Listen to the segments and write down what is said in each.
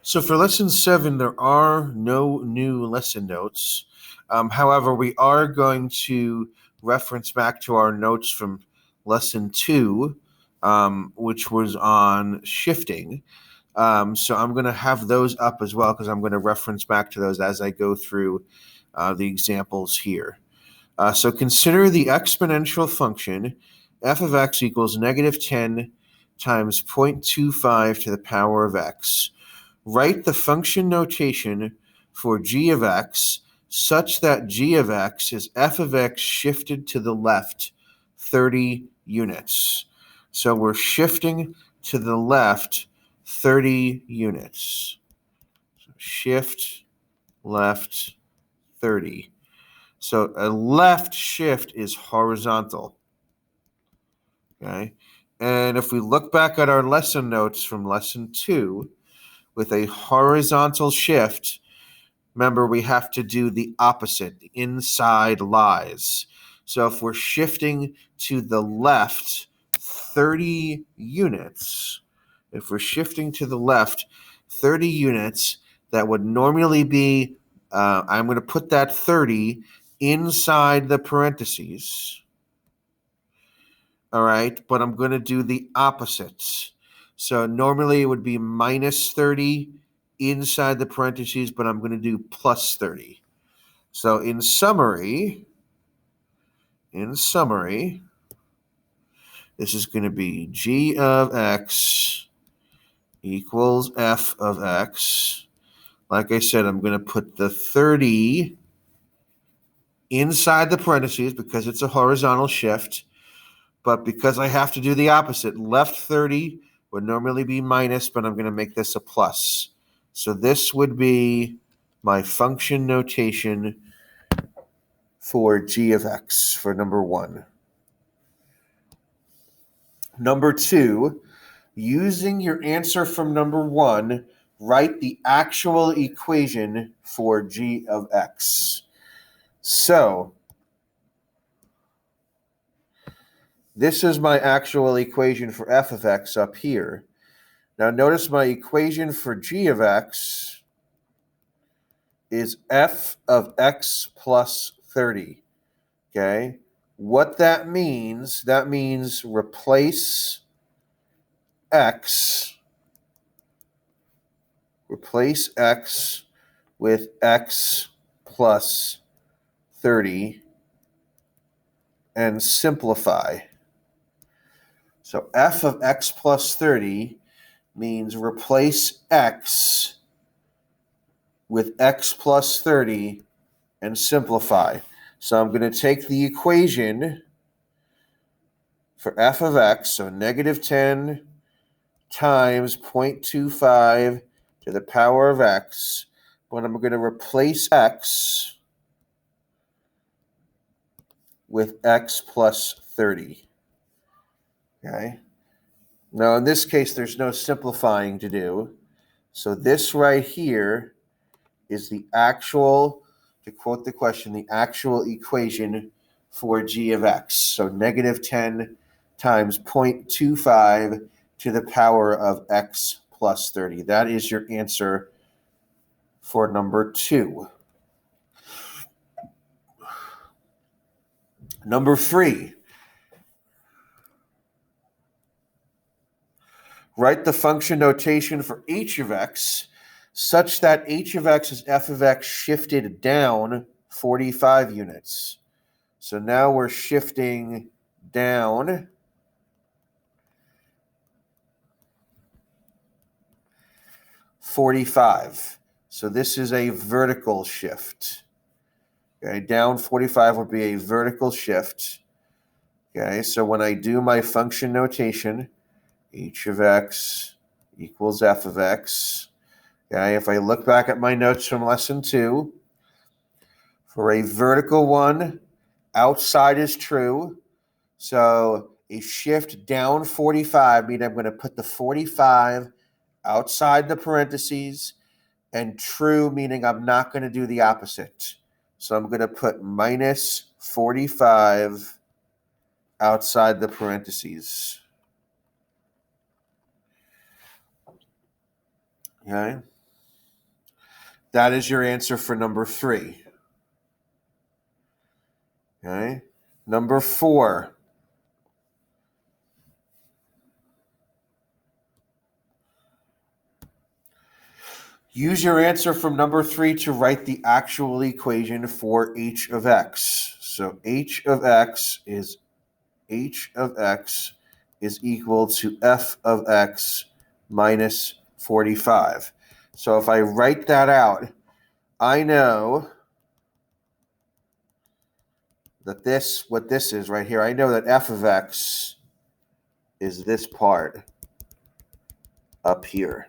So for lesson 7, there are no new lesson notes. However, we are going to reference back to our notes from lesson 2, which was on shifting. So I'm going to have those up as well because I'm going to reference back to those as I go through the examples here. So consider the exponential function f of x equals negative 10 times 0.25 to the power of x. Write the function notation for g of x such that g of x is f of x shifted to the left 30 units. So we're shifting to the left 30 units. So shift left 30. So a left shift is horizontal. Okay. And if we look back at our lesson notes from lesson 2, with a horizontal shift, remember we have to do the opposite. The inside lies. So if we're shifting to the left 30 units, if we're shifting to the left 30 units, that would normally be, I'm going to put that 30 inside the parentheses. All right, but I'm going to do the opposites. So normally it would be minus 30 inside the parentheses, but I'm going to do plus 30. So in summary, this is going to be g of x equals f of x. Like I said, I'm going to put the 30 inside the parentheses because it's a horizontal shift. But because I have to do the opposite, left 30 would normally be minus, but I'm going to make this a plus. So this would be my function notation for g of x for number 1. Number 2, using your answer from number 1, write the actual equation for g of x. So this is my actual equation for f of x up here. Now notice my equation for g of x is f of x plus 30, okay? What that means replace x with x plus 30 and simplify. So f of x plus 30 means replace x with x plus 30 and simplify. So I'm going to take the equation for f of x, so negative 10 times 0.25 to the power of x, but I'm going to replace x with x plus 30. Okay? Now, in this case, there's no simplifying to do. So this right here is the actual, to quote the question, the actual equation for g of x. So negative 10 times 0.25 to the power of x plus 30. That is your answer for number 2. Number 3, write the function notation for h of x such that h of x is f of x shifted down 45 units. So now we're shifting down 45. So this is a vertical shift. Okay, down 45 would be a vertical shift. Okay, so when I do my function notation, h of x equals f of x. Okay, if I look back at my notes from lesson 2, for a vertical one, outside is true. So a shift down 45 means I'm going to put the 45 outside the parentheses, and true meaning I'm not going to do the opposite. So I'm going to put minus 45 outside the parentheses. Okay. That is your answer for number 3. Okay. Number 4. Use your answer from number 3 to write the actual equation for h of x. So h of x is equal to f of x minus 45. So if I write that out, I know that what this is right here, I know that f of x is this part up here.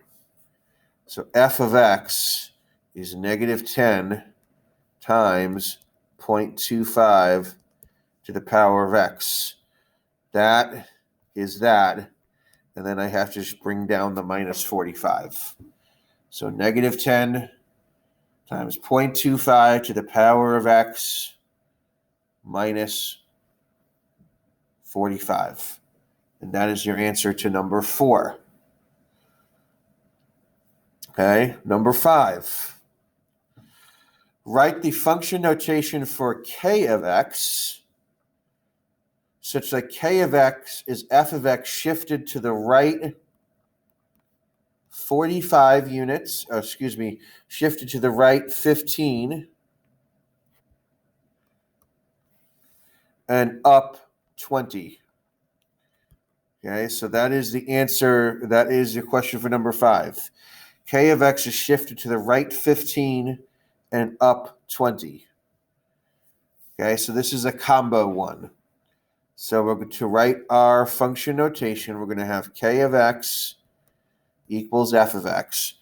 So f of x is negative 10 times 0.25 to the power of x. That is that. And then I have to just bring down the minus 45. So negative 10 times 0.25 to the power of x minus 45. And that is your answer to number 4. Okay, number 5. Write the function notation for k of x such that k of x is f of x shifted to the right 45 units, shifted to the right 15 and up 20. Okay, so that is the answer. That is your question for number 5. K of x is shifted to the right 15 and up 20. Okay, so this is a combo one. So we're going to write our function notation. We're going to have k of x equals f of x.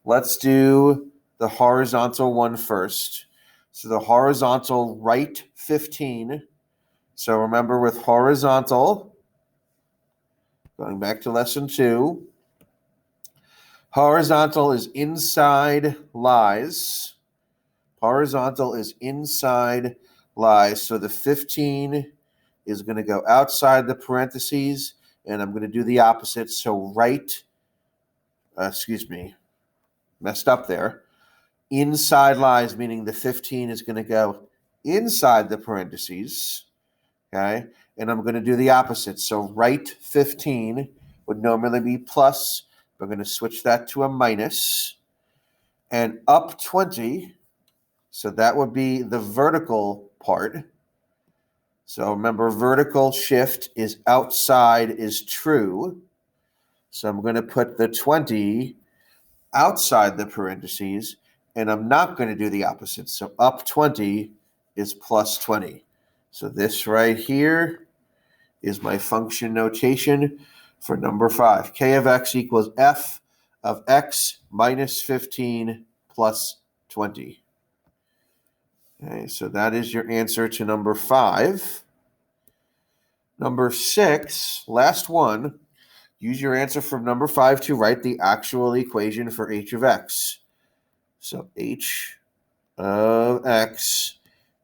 Let's do the horizontal one first. So the horizontal right 15. So remember with horizontal, going back to lesson 2, horizontal is inside lies. Horizontal is inside lies. So the 15 is going to go outside the parentheses, and I'm going to do the opposite. So messed up there. Inside lies, meaning the 15 is going to go inside the parentheses, okay? And I'm going to do the opposite. So right 15 would normally be plus. We're going to switch that to a minus. And up 20, so that would be the vertical part. So remember, vertical shift is outside is true. So I'm going to put the 20 outside the parentheses, and I'm not going to do the opposite. So up 20 is plus 20. So this right here is my function notation for number 5. K of x equals f of x minus 15 plus 20. Okay, so that is your answer to number 5. Number 6, last one. Use your answer from number 5 to write the actual equation for h of x. So h of x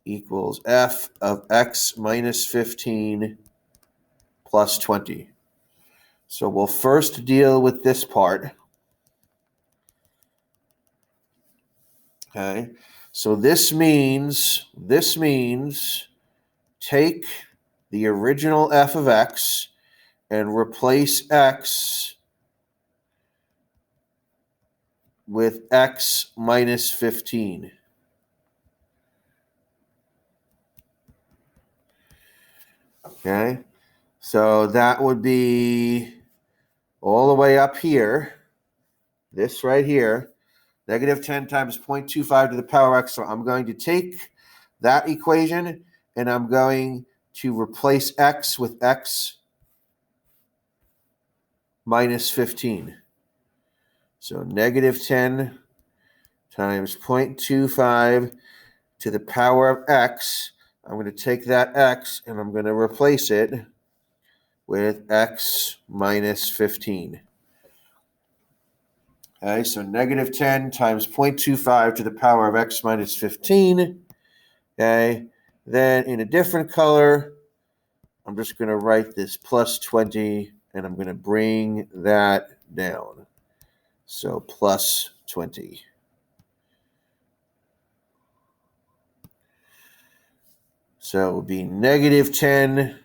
equals f of x minus 15 plus 20. So we'll first deal with this part. Okay. So this means take the original f of x and replace x with x minus 15. Okay, so that would be all the way up here, this right here, negative 10 times 0.25 to the power x. So I'm going to take that equation and I'm going to replace x with x minus 15. So negative 10 times 0.25 to the power of x. I'm going to take that x and I'm going to replace it with x minus 15. Okay, so negative 10 times 0.25 to the power of x minus 15. Okay, then in a different color, I'm just going to write this plus 20, and I'm going to bring that down. So plus 20. So it would be negative 10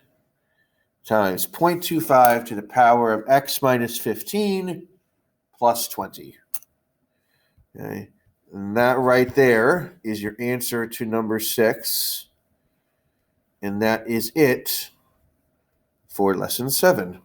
times 0.25 to the power of x minus 15 plus 20. Okay. And that right there is your answer to number 6. And that is it for lesson 7.